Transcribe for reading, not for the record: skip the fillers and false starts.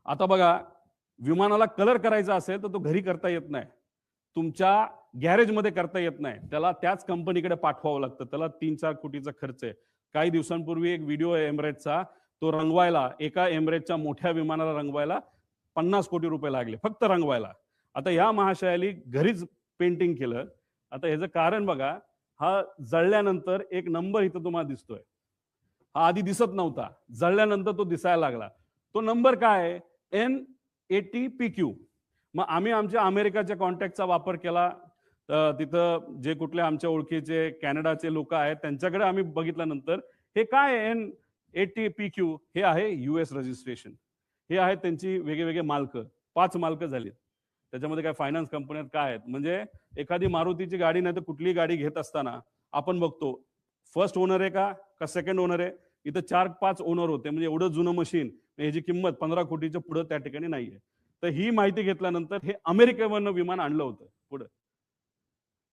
आता बघा, विमानाला कलर करायचा असेल तर तो घरी करता येत नाही, तुमच्या गॅरेजमध्ये करता येत नाही, त्याला त्याच कंपनीकडे पाठवावं लागतं. त्याला 3-4 कोटीचा खर्च आहे. काही दिवसांपूर्वी एक व्हिडिओ आहे एमिरेट्सचा, तो रंगवायला, एका एमिरेट्सच्या मोठ्या विमानाला रंगवायला 50 कोटी रुपये लागले फक्त रंगवायला. आता या महाशयाली घरीच पेंटिंग केलं. आता ह्याचं कारण बघा, हा जळल्यानंतर एक नंबर इथं तुम्हाला दिसतोय, हा आधी दिसत नव्हता, जळल्यानंतर तो दिसायला लागला. तो नंबर काय आहे? N80PQ. मग आम्ही आमच्या अमेरिकाच्या कॉन्टॅक्टचा वापर केला. तिथं जे कुठले आमच्या ओळखीचे कॅनडाचे लोक आहेत त्यांच्याकडे आम्ही बघितल्यानंतर हे काय आहे N80PQ? हे आहे US रजिस्ट्रेशन. हे आहेत त्यांची वेगवेगळे मालक, 5 मालक झाली. त्याच्यामध्ये काय फायनान्स कंपन्यात काय आहेत, म्हणजे एखादी मारुतीची गाडी नाही तर कुठलीही गाडी घेत असताना आपण बघतो फर्स्ट ओनर आहे का सेकंड ओनर आहे. इथं 4-5 ओनर होते, म्हणजे एवढं जुनं मशीन, ह्याची किंमत 15 कोटीच्या पुढे त्या ठिकाणी नाहीये. तर ही माहिती घेतल्यानंतर हे अमेरिकेवरनं विमान आणलं होतं पुढे.